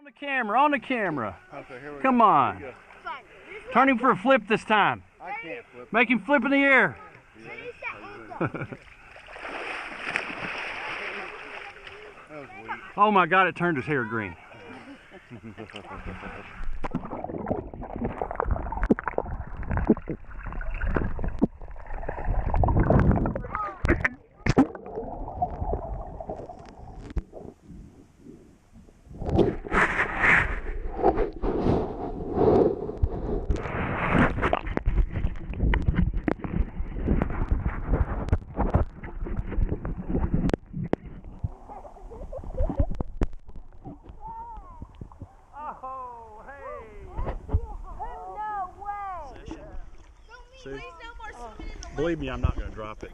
On the camera, on the camera. Okay, here we Come go. on. Here Turn him for a flip this time. we go. I can't flip. Make him flip in the air. That was weak. Oh my God, it turned his hair green. Oh, hey. No way. See? Please no more swimming in the lake. Believe me, I'm not going to drop it.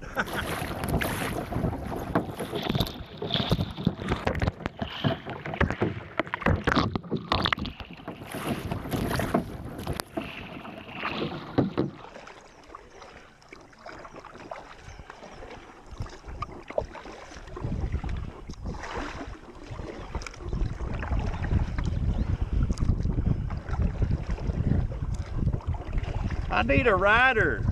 I need a rider.